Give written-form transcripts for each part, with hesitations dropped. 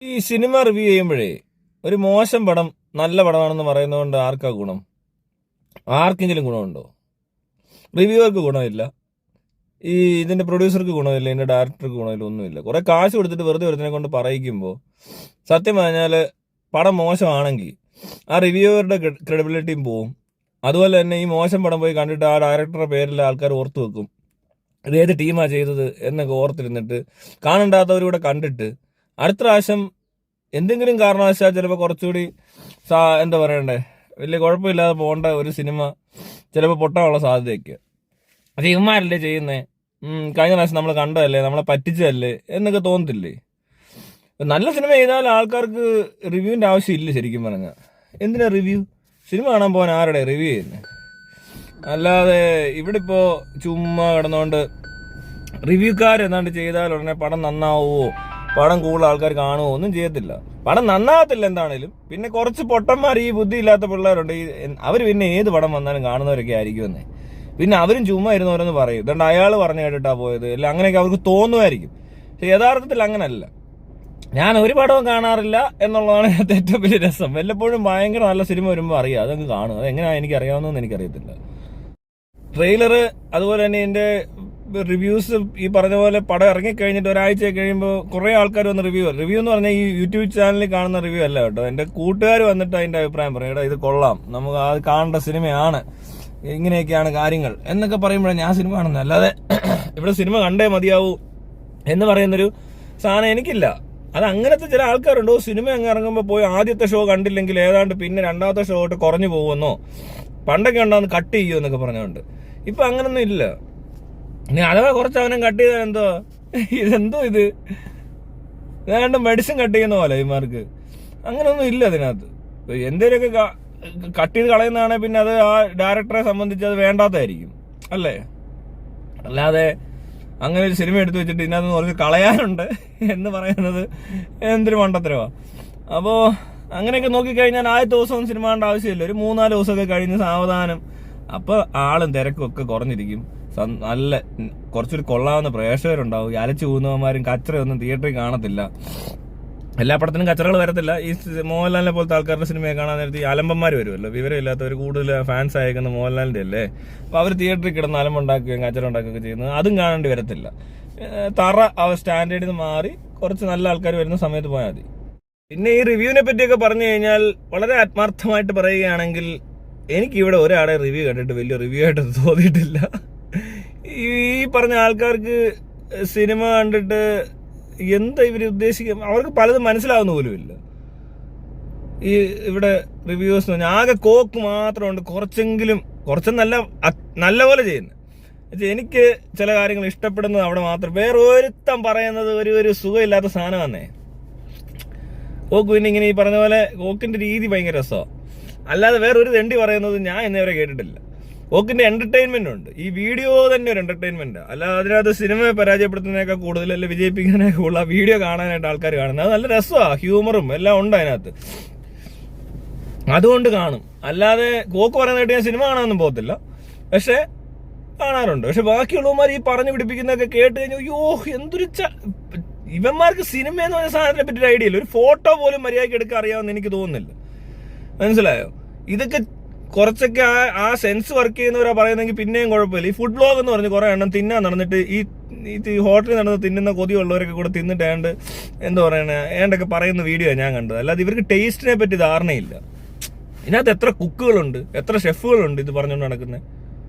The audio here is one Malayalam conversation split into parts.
ഈ സിനിമ റിവ്യൂ ചെയ്യുമ്പോഴേ ഒരു മോശം പടം നല്ല പടമാണെന്ന് പറയുന്നതുകൊണ്ട് ആർക്കാ ഗുണം? ആർക്കെങ്കിലും ഗുണമുണ്ടോ? റിവ്യൂവർക്ക് ഗുണമില്ല, ഈ ഇതിന്റെ പ്രൊഡ്യൂസർക്ക് ഗുണമില്ല, ഇതിന്റെ ഡയറക്ടർക്ക് ഗുണമില്ല, ഒന്നുമില്ല. കുറെ കാശ് കൊടുത്തിട്ട് വെറുതെ ഒരുത്തിനെ കൊണ്ട് പറയിക്കുമ്പോൾ സത്യം പറഞ്ഞാൽ പടം മോശമാണെങ്കിൽ ആ റിവ്യൂവറുടെ ക്രെഡിബിലിറ്റിയും പോവും. അതുപോലെ തന്നെ ഈ മോശം പടം പോയി കണ്ടിട്ട് ആ ഡയറക്ടറുടെ പേരിൽ ആൾക്കാർ ഓർത്തു വെക്കും, ഇത് ഏത് ടീമാണ് ചെയ്തത് എന്നൊക്കെ ഓർത്തിരുന്നിട്ട് കാണണ്ടാത്തവരൂടെ കണ്ടിട്ട് അടുത്ത പ്രാവശ്യം എന്തെങ്കിലും കാരണവശാൽ ചിലപ്പോൾ കുറച്ചുകൂടി എന്താ പറയണ്ടേ, വലിയ കുഴപ്പമില്ലാതെ പോകേണ്ട ഒരു സിനിമ ചിലപ്പോൾ പൊട്ടാനുള്ള സാധ്യതയൊക്കെ. പക്ഷെ ഇവന്മാരല്ലേ ചെയ്യുന്നേ, കഴിഞ്ഞ പ്രാവശ്യം നമ്മൾ കണ്ടതല്ലേ, നമ്മളെ പറ്റിച്ചതല്ലേ എന്നൊക്കെ തോന്നത്തില്ലേ? നല്ല സിനിമ ചെയ്താൽ ആൾക്കാർക്ക് റിവ്യൂവിൻ്റെ ആവശ്യമില്ല. ശരിക്കും പറഞ്ഞാൽ എന്തിനാ റിവ്യൂ? സിനിമ കാണാൻ പോകാൻ ആരുടെ റിവ്യൂ ചെയ്യുന്നത്? അല്ലാതെ ഇവിടെ ഇപ്പോൾ ചുമ്മാ കിടന്നുകൊണ്ട് റിവ്യൂക്കാർ എന്താണ്ട് ചെയ്താൽ ഉടനെ പടം നന്നാവുമോ, പടം കൂടുതൽ ആൾക്കാർ കാണുമോ, ഒന്നും ചെയ്യത്തില്ല. പടം നന്നാകത്തില്ല എന്താണേലും. പിന്നെ കുറച്ച് പൊട്ടന്മാർ, ഈ ബുദ്ധിയില്ലാത്ത പിള്ളേരുണ്ട്, അവർ പിന്നെ ഏത് പടം വന്നാലും കാണുന്നവരൊക്കെ ആയിരിക്കുമെന്നേ. പിന്നെ അവരും ചുമ്മാ ഇരുന്നവരെന്ന് പറയും, ഇതുകൊണ്ട് അയാൾ പറഞ്ഞു കേട്ടിട്ടാ പോയത്, അല്ല അങ്ങനെയൊക്കെ അവർക്ക് തോന്നുമായിരിക്കും. പക്ഷെ യഥാർത്ഥത്തിൽ അങ്ങനല്ല. ഞാൻ ഒരു പടവും കാണാറില്ല എന്നുള്ളതാണ് ഏറ്റവും വലിയ രസം. വല്ലപ്പോഴും ഭയങ്കര നല്ല സിനിമ വരുമ്പോൾ അറിയാം, അതങ്ങ് കാണും. അതെങ്ങനെയാണ് എനിക്ക് അറിയാവുന്നതെന്ന് എനിക്കറിയത്തില്ല. ട്രെയിലർ അതുപോലെ തന്നെ ഇതിന്റെ റിവ്യൂസ് ഈ പറഞ്ഞ പോലെ പടം ഇറങ്ങിക്കഴിഞ്ഞിട്ട് ഒരാഴ്ച കഴിയുമ്പോൾ കുറേ ആൾക്കാർ വന്ന് റിവ്യൂ എന്ന് പറഞ്ഞാൽ ഈ യൂട്യൂബ് ചാനലിൽ കാണുന്ന റിവ്യൂ അല്ല കേട്ടോ. എൻ്റെ കൂട്ടുകാർ വന്നിട്ട് അതിൻ്റെ അഭിപ്രായം പറയും, എടാ ഇത് കൊള്ളാം, നമുക്ക് അത് കാണേണ്ട സിനിമയാണ്, ഇങ്ങനെയൊക്കെയാണ് കാര്യങ്ങൾ എന്നൊക്കെ പറയുമ്പോഴാണ് ഞാൻ സിനിമ കാണുന്നത്. അല്ലാതെ ഇവിടെ സിനിമ കണ്ടേ മതിയാവൂ എന്ന് പറയുന്നൊരു സാധനം എനിക്കില്ല. അത് അങ്ങനത്തെ ചില ആൾക്കാരുണ്ടോ, സിനിമ അങ്ങ് ഇറങ്ങുമ്പോൾ പോയി ആദ്യത്തെ ഷോ കണ്ടില്ലെങ്കിൽ ഏതാണ്ട് പിന്നെ രണ്ടാമത്തെ ഷോ തൊട്ട് കുറഞ്ഞു പോകുമെന്നോ, പണ്ടൊക്കെ ഉണ്ടാകുന്ന കട്ട് ചെയ്യുമോ എന്നൊക്കെ പറഞ്ഞുകൊണ്ട്. ഇപ്പം അങ്ങനൊന്നും ഇല്ല. ഇനി അഥവാ കുറച്ച് അവനും കട്ട് ചെയ്താൽ എന്തോ ഇതെന്തോ ഇത് ഏതാണ്ട് മെഡിസിൻ കട്ട് ചെയ്യുന്ന പോലെ ഇവന്മാർക്ക്. അങ്ങനൊന്നും ഇല്ല അതിനകത്ത്. എന്തേലുമൊക്കെ കട്ട് ചെയ്ത് കളയുന്നതാണെങ്കിൽ പിന്നെ അത് ആ ഡയറക്ടറെ സംബന്ധിച്ച് അത് വേണ്ടാത്തതായിരിക്കും അല്ലേ? അല്ലാതെ അങ്ങനെ ഒരു സിനിമ എടുത്തു വെച്ചിട്ട് ഇതിനകത്ത് കുറച്ച് കളയാനുണ്ട് എന്ന് പറയുന്നത് എന്തൊരു മണ്ടത്തരമാണ്. അപ്പോൾ അങ്ങനെയൊക്കെ നോക്കിക്കഴിഞ്ഞാൽ ആദ്യത്തെ ദിവസവും സിനിമ കാണേണ്ട ആവശ്യമില്ല. ഒരു 3-4 ദിവസമൊക്കെ കഴിഞ്ഞ് സാവധാനം അപ്പോൾ ആളും തിരക്കും ഒക്കെ കുറഞ്ഞിരിക്കും. നല്ല കുറച്ചൊരു കൊള്ളാവുന്ന പ്രേക്ഷകരുണ്ടാവും. അലച്ചു പോകുന്നവന്മാരും കച്ചറയൊന്നും തിയേറ്ററിൽ കാണത്തില്ല. എല്ലാ പടത്തിനും കച്ചറകൾ വരത്തില്ല. ഈ മോഹൻലാലിനെ പോലത്തെ ആൾക്കാരുടെ സിനിമയെ കാണാൻ നേരത്തെ ഈ അലമ്പന്മാർ വരുമല്ലോ, വിവരമില്ലാത്തവർ കൂടുതൽ ഫാൻസ് അയക്കുന്ന മോഹൻലാലിൻ്റെ അല്ലേ. അപ്പോൾ അവർ തിയേറ്ററിൽ കിടന്ന് അലമ്പുണ്ടാക്കുകയും കച്ചറ ഉണ്ടാക്കുകയൊക്കെ ചെയ്യുന്നത് അതും കാണേണ്ടി വരത്തില്ല. തറ സ്റ്റാൻഡേർഡിൽ നിന്ന് മാറി കുറച്ച് നല്ല ആൾക്കാർ വരുന്ന സമയത്ത് പോയാൽ മതി. പിന്നെ ഈ റിവ്യൂവിനെ പറ്റിയൊക്കെ പറഞ്ഞു കഴിഞ്ഞാൽ വളരെ ആത്മാർത്ഥമായിട്ട് പറയുകയാണെങ്കിൽ എനിക്കിവിടെ ഒരാളെ റിവ്യൂ കണ്ടിട്ട് വലിയ റിവ്യൂ ആയിട്ട് തോന്നിയിട്ടില്ല. ഈ പറഞ്ഞ ആൾക്കാർക്ക് സിനിമ കണ്ടിട്ട് എന്താ ഇവർ ഉദ്ദേശിക്കുക, അവർക്ക് പലതും മനസ്സിലാവുന്ന പോലുമില്ല. ഈ ഇവിടെ റിവ്യൂസ് എന്ന് പറഞ്ഞാൽ ആകെ കോക്ക് മാത്രമുണ്ട്, നല്ല പോലെ ചെയ്യുന്നത്. എനിക്ക് ചില കാര്യങ്ങൾ ഇഷ്ടപ്പെടുന്നത് അവിടെ മാത്രം. വേറെ ഒരുത്തം പറയുന്നത് ഒരു സുഖമില്ലാത്ത സാധനമാണേ കോക്ക്. പിന്നെ ഇങ്ങനെ ഈ പറഞ്ഞ പോലെ കോക്കിന്റെ രീതി ഭയങ്കര രസമാണ്. അല്ലാതെ വേറെ ഒരു തെണ്ടി പറയുന്നത് ഞാൻ ഇന്നേവരെ കേട്ടിട്ടില്ല. കോക്കിന്റെ എന്റർടൈൻമെന്റ് ഉണ്ട്, ഈ വീഡിയോ തന്നെ ഒരു എന്റർടൈൻമെന്റ്. അല്ലാതെ അതിനകത്ത് സിനിമയെ പരാജയപ്പെടുത്തുന്നതിനേക്കാൾ കൂടുതൽ, അല്ലെ വിജയിപ്പിക്കാനൊക്കെ ഉള്ള വീഡിയോ കാണാനായിട്ട് ആൾക്കാർ കാണുന്നത്. അത് നല്ല രസമാണ്, ഹ്യൂമറും എല്ലാം ഉണ്ട് അതിനകത്ത്, അതുകൊണ്ട് കാണും. അല്ലാതെ കോക്ക് പറയുന്നതായിട്ട് ഞാൻ സിനിമ കാണാനൊന്നും പോകത്തില്ല, പക്ഷെ കാണാറുണ്ട്. പക്ഷെ ബാക്കിയുള്ളവന്മാർ ഈ പറഞ്ഞു പിടിപ്പിക്കുന്നതൊക്കെ കേട്ട് കഴിഞ്ഞാൽ അയ്യോ എന്തൊരു ഇവന്മാർക്ക് സിനിമ എന്ന് പറഞ്ഞ സാധനത്തിനെ പറ്റി ഒരു ഐഡിയ ഇല്ല. ഒരു ഫോട്ടോ പോലും മര്യാദയ്ക്ക് എടുക്കാൻ അറിയാമെന്ന് എനിക്ക് തോന്നുന്നില്ല. മനസ്സിലായോ? ഇതൊക്കെ കുറച്ചൊക്കെ ആ സെൻസ് വർക്ക് ചെയ്യുന്നവരാ പറയുന്നെങ്കിൽ പിന്നെയും കുഴപ്പമില്ല. ഈ ഫുഡ് ബ്ലോഗ് എന്ന് പറഞ്ഞ് കുറെ എണ്ണം തിന്നാൻ നടന്നിട്ട് ഈ ഹോട്ടലിൽ നടന്ന് തിന്നുന്ന കൊതിയുള്ളവരൊക്കെ കൂടെ തിന്നിട്ട് എന്താ പറയണ ഏണ്ടൊക്കെ പറയുന്ന വീഡിയോ ഞാൻ കണ്ടത്. അല്ലാതെ ഇവർക്ക് ടേസ്റ്റിനെ പറ്റി ധാരണയില്ല. ഇതിനകത്ത് എത്ര കുക്കുകളുണ്ട്, എത്ര ഷെഫുകളുണ്ട് ഇത് പറഞ്ഞുകൊണ്ട് നടക്കുന്നത്.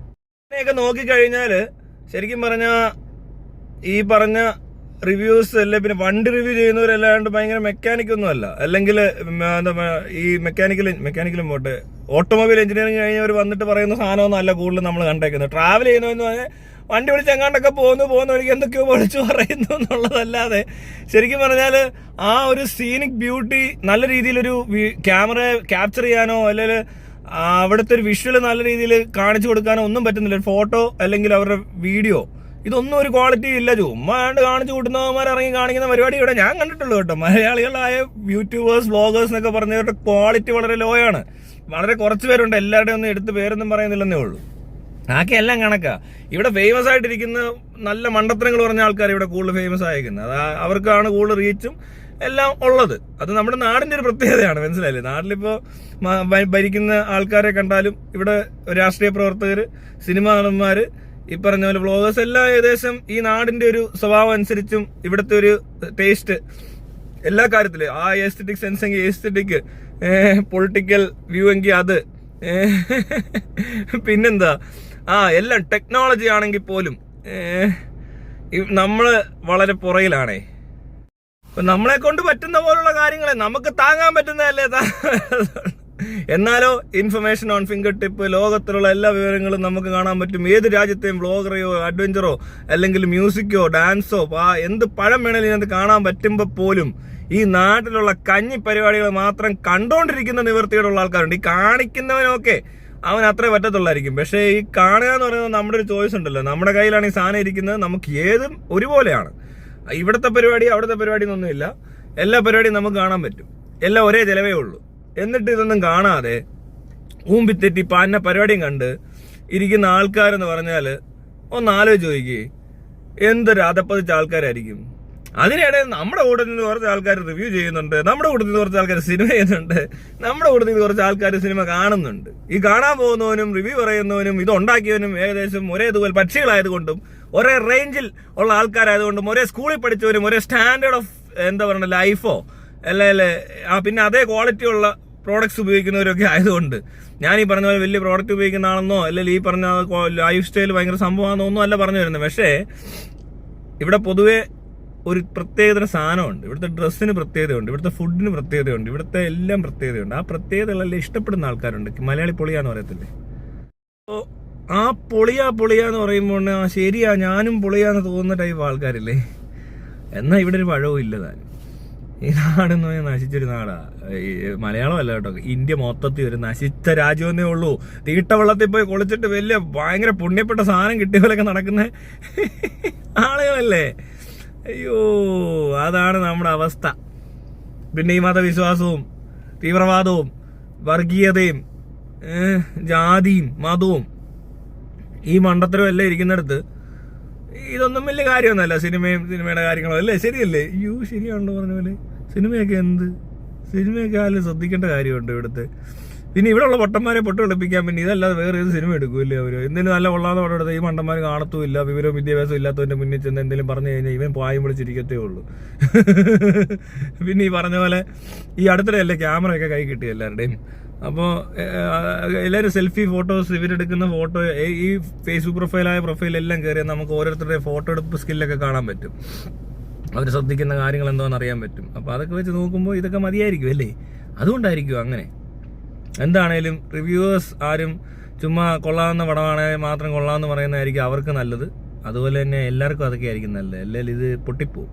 ഇതിനെയൊക്കെ നോക്കിക്കഴിഞ്ഞാൽ ശരിക്കും പറഞ്ഞാൽ ഈ പറഞ്ഞ റിവ്യൂസ് അല്ലെ, പിന്നെ വണ്ടി റിവ്യൂ ചെയ്യുന്നവരല്ലാണ്ട് ഭയങ്കര മെക്കാനിക്കൊന്നും അല്ല. അല്ലെങ്കിൽ എന്താ ഈ മെക്കാനിക്കലും പോട്ടെ, ഓട്ടോമൊബൈൽ എഞ്ചിനീയറിംഗ് കഴിഞ്ഞവർ വന്നിട്ട് പറയുന്ന സാധനമൊന്നും അല്ല കൂടുതൽ നമ്മൾ കണ്ടേക്കുന്നത്. ട്രാവൽ ചെയ്യുന്നതെന്ന് പറഞ്ഞാൽ വണ്ടി വിളിച്ച് എങ്ങാണ്ടൊക്കെ പോകുന്ന വഴിക്ക് എന്തൊക്കെയോ വിളിച്ചു പറയുന്നു എന്നുള്ളതല്ലാതെ ശരിക്കും പറഞ്ഞാൽ ആ ഒരു സീനിക് ബ്യൂട്ടി നല്ല രീതിയിലൊരു ക്യാമറ ക്യാപ്ചർ ചെയ്യാനോ അല്ലെങ്കിൽ അവിടുത്തെ ഒരു വിഷ്വൽ നല്ല രീതിയിൽ കാണിച്ചു കൊടുക്കാനോ ഒന്നും പറ്റുന്നില്ല. ഫോട്ടോ അല്ലെങ്കിൽ അവരുടെ വീഡിയോ ഇതൊന്നും ഒരു ക്വാളിറ്റി ഇല്ല. ചുമ്മാ കാണിച്ചു കൂട്ടുന്നവന്മാർ ഇറങ്ങി കാണിക്കുന്ന പരിപാടി ഇവിടെ ഞാൻ കണ്ടിട്ടുള്ളൂ കേട്ടോ. മലയാളികളായ യൂട്യൂബേഴ്സ് വ്ളോഗേഴ്സ് എന്നൊക്കെ പറഞ്ഞവരുടെ ക്വാളിറ്റി വളരെ ലോ ആണ്. വളരെ കുറച്ച് പേരുണ്ട്, എല്ലാവരുടെയും ഒന്നും എടുത്ത് പേരൊന്നും പറയുന്നില്ലെന്നേ ഉള്ളൂ. ആക്കെ എല്ലാം കണക്കാ. ഇവിടെ ഫേമസ് ആയിട്ടിരിക്കുന്ന നല്ല മണ്ടത്തരങ്ങൾ പറഞ്ഞ ആൾക്കാർ ഇവിടെ കൂടുതൽ ഫേമസ് ആയിരിക്കുന്നത്. അവർക്കാണ് കൂടുതൽ റീച്ചും എല്ലാം ഉള്ളത്. അത് നമ്മുടെ നാടിന്റെ ഒരു പ്രത്യേകതയാണ്, മനസ്സിലായില്ലേ? നാട്ടിലിപ്പോ ഭരിക്കുന്ന ആൾക്കാരെ കണ്ടാലും ഇവിടെ രാഷ്ട്രീയ പ്രവർത്തകർ, സിനിമാ നടന്മാര്, ഈ പറഞ്ഞ പോലെ വ്ളോഗേഴ്സ് എല്ലാം ഏകദേശം ഈ നാടിന്റെ ഒരു സ്വഭാവം അനുസരിച്ചും ഇവിടുത്തെ ഒരു ടേസ്റ്റ് എല്ലാ കാര്യത്തിലും, ആ എസ്തെറ്റിക് സെൻസ് എങ്കിൽ എസ്തെറ്റിക്, പൊളിറ്റിക്കൽ വ്യൂ എങ്കിൽ അത്, പിന്നെന്താ എല്ലാം ടെക്നോളജി ആണെങ്കിൽ പോലും നമ്മള് വളരെ പുറയിലാണേ. അപ്പൊ നമ്മളെ കൊണ്ട് പറ്റുന്ന പോലുള്ള കാര്യങ്ങളെ നമുക്ക് താങ്ങാൻ പറ്റുന്നതല്ലേ. എന്നാലോ ഇൻഫർമേഷൻ ഓൺ ഫിംഗർ ടിപ്പ്, ലോകത്തിലുള്ള എല്ലാ വിവരങ്ങളും നമുക്ക് കാണാൻ പറ്റും. ഏത് രാജ്യത്തെയും വ്ളോഗറോ അഡ്വഞ്ചറോ അല്ലെങ്കിൽ മ്യൂസിക്കോ ഡാൻസോ എന്ത് പഴം വേണേലും ഇതിനകത്ത് കാണാൻ പറ്റുമ്പോൾ പോലും ഈ നാട്ടിലുള്ള കഞ്ഞി പരിപാടികൾ മാത്രം കണ്ടോണ്ടിരിക്കുന്ന നിവൃത്തിയോടുള്ള ആൾക്കാരുണ്ട്. ഈ കാണിക്കുന്നവനൊക്കെ അവൻ അത്രേ പറ്റത്തുള്ളായിരിക്കും. പക്ഷേ ഈ കാണുക എന്ന് പറയുന്നത് നമ്മുടെ ഒരു ചോയ്സ് ഉണ്ടല്ലോ. നമ്മുടെ കയ്യിലാണ് ഈ സാധനം ഇരിക്കുന്നത്. നമുക്ക് ഏതും ഒരുപോലെയാണ്. ഇവിടുത്തെ പരിപാടി അവിടുത്തെ പരിപാടി എന്നൊന്നുമില്ല. എല്ലാ പരിപാടിയും നമുക്ക് കാണാൻ പറ്റും. എല്ലാം ഒരേ ചിലവേ ഉള്ളൂ. എന്നിട്ട് ഇതൊന്നും കാണാതെ ഊമ്പിത്തെറ്റി പാന്ന പരിപാടിയും കണ്ട് ഇരിക്കുന്ന ആൾക്കാരെന്ന് പറഞ്ഞാല് ഒന്ന് ആലോചിച്ച് നോക്കിയേ, എന്തൊരു അതപ്പതിച്ച ആൾക്കാരായിരിക്കും. അതിനിടെ നമ്മുടെ കൂട്ടത്തിൽ നിന്ന് കുറച്ച് ആൾക്കാർ റിവ്യൂ ചെയ്യുന്നുണ്ട്, നമ്മുടെ കൂട്ടത്തിൽ നിന്ന് കുറച്ച് ആൾക്കാർ സിനിമ ചെയ്യുന്നുണ്ട്, നമ്മുടെ കൂട്ടത്തിൽ നിന്ന് കുറച്ച് ആൾക്കാർ സിനിമ കാണുന്നുണ്ട്. ഈ കാണാൻ പോകുന്നവനും റിവ്യൂ പറയുന്നവനും ഇത് ഉണ്ടാക്കിയവനും ഏകദേശം ഒരേ ഇതുപോലെ പക്ഷികളായതുകൊണ്ടും ഒരേ റേഞ്ചിൽ ഉള്ള ആൾക്കാരായതുകൊണ്ടും ഒരേ സ്കൂളിൽ പഠിച്ചവരും ഒരേ സ്റ്റാൻഡേർഡ് ഓഫ് എന്താ പറയുക ലൈഫോ അല്ലേ പിന്നെ അതേ ക്വാളിറ്റി ഉള്ള പ്രോഡക്ട്സ് ഉപയോഗിക്കുന്നവരൊക്കെ ആയതുകൊണ്ട്, ഞാൻ ഈ പറഞ്ഞ പോലെ വലിയ പ്രോഡക്റ്റ് ഉപയോഗിക്കുന്ന ആളെന്നോ അല്ലെങ്കിൽ ഈ പറഞ്ഞ ലൈഫ് സ്റ്റൈൽ ഭയങ്കര സംഭവമാണെന്നോ ഒന്നും അല്ല പറഞ്ഞു വരുന്നത്. പക്ഷേ ഇവിടെ പൊതുവെ ഒരു പ്രത്യേകതര സാധനമുണ്ട്. ഇവിടുത്തെ ഡ്രസ്സിന് പ്രത്യേകതയുണ്ട്, ഇവിടുത്തെ ഫുഡിന് പ്രത്യേകതയുണ്ട്, ഇവിടുത്തെ എല്ലാം പ്രത്യേകതയുണ്ട്. ആ പ്രത്യേകതകളെല്ലാം ഇഷ്ടപ്പെടുന്ന ആൾക്കാരുണ്ട്. മലയാളി പൊളിയാന്ന് പറയത്തില്ലേ? അപ്പോൾ ആ പൊളിയാന്ന് പറയുമ്പോൾ ശരിയാ ഞാനും പൊളിയാന്ന് തോന്നുന്ന ടൈപ്പ് ആൾക്കാരില്ലേ. എന്നാൽ ഇവിടെ ഒരു പഴവും ഇല്ല. താൻ ഈ നാടെന്ന് പറഞ്ഞാൽ നശിച്ചൊരു നാടാ. മലയാളം അല്ല കേട്ടോ, ഇന്ത്യ മൊത്തത്തിൽ ഒരു നശിച്ച രാജ്യമേ ഉള്ളൂ. തീട്ടവെള്ളത്തിൽ പോയി കുളിച്ചിട്ട് വലിയ ഭയങ്കര പുണ്യപ്പെട്ട സാധനം കിട്ടിയ പോലെയൊക്കെ നടക്കുന്ന ആളുകളല്ലേ. അയ്യോ, അതാണ് നമ്മുടെ അവസ്ഥ. പിന്നെ ഈ മതവിശ്വാസവും തീവ്രവാദവും വർഗീയതയും ജാതിയും മതവും ഈ മണ്ടത്തരവും എല്ലാം ഇരിക്കുന്നിടത്ത് ഇതൊന്നും വലിയ കാര്യമൊന്നുമല്ല. സിനിമയുടെ കാര്യങ്ങളോ അല്ലേ? ശരിയല്ലേ? അയ്യോ ശരിയാണല്ലോ പറഞ്ഞ പോലെ. സിനിമയൊക്കെ ആരും ശ്രദ്ധിക്കേണ്ട കാര്യമുണ്ട് ഇവിടുത്തെ. പിന്നെ ഇവിടെ ഉള്ള പൊട്ടന്മാരെ പൊട്ട് കളിപ്പിക്കാൻ പിന്നെ ഇതല്ലാതെ വേറെ ഏത് സിനിമ എടുക്കൂല്ലേ അവർ? എന്തെങ്കിലും നല്ല കൊള്ളാതെ പടം എടുത്താൽ ഈ മണ്ടന്മാർ കാണത്തുമില്ല. വിവരവും വിദ്യാഭ്യാസവും ഇല്ലാത്തവന്റെ മുന്നിൽ ചെന്ന് എന്തെങ്കിലും പറഞ്ഞു കഴിഞ്ഞാൽ ഇവൻ പായം വിളിച്ചിരിക്കത്തേ ഉള്ളൂ. പിന്നെ ഈ പറഞ്ഞ പോലെ ഈ അടുത്തിടെയല്ലേ ക്യാമറയൊക്കെ കൈ കിട്ടി എല്ലാവരുടെയും. അപ്പോൾ എല്ലാവരും സെൽഫി ഫോട്ടോസ്, ഇവരെടുക്കുന്ന ഫോട്ടോ ഈ ഫേസ്ബുക്ക് പ്രൊഫൈലെല്ലാം കയറിയാൽ നമുക്ക് ഓരോരുത്തരുടെ ഫോട്ടോ എടുപ്പ് സ്കില്ലൊക്കെ കാണാൻ പറ്റും. അവർ ശ്രദ്ധിക്കുന്ന കാര്യങ്ങൾ എന്താണെന്ന് അറിയാൻ പറ്റും. അപ്പോൾ അതൊക്കെ വെച്ച് നോക്കുമ്പോൾ ഇതൊക്കെ മതിയായിരിക്കും അല്ലേ? അതുകൊണ്ടായിരിക്കും അങ്ങനെ. എന്താണേലും റിവ്യൂവേഴ്സ് ആരും ചുമ്മാ കൊള്ളാവുന്ന പടമാണെങ്കിൽ മാത്രം കൊള്ളാമെന്ന് പറയുന്നതായിരിക്കും അവർക്ക് നല്ലത്. അതുപോലെ തന്നെ എല്ലാവർക്കും അതൊക്കെ ആയിരിക്കും നല്ലത്. അല്ലെങ്കിൽ ഇത് പൊട്ടിപ്പോവും.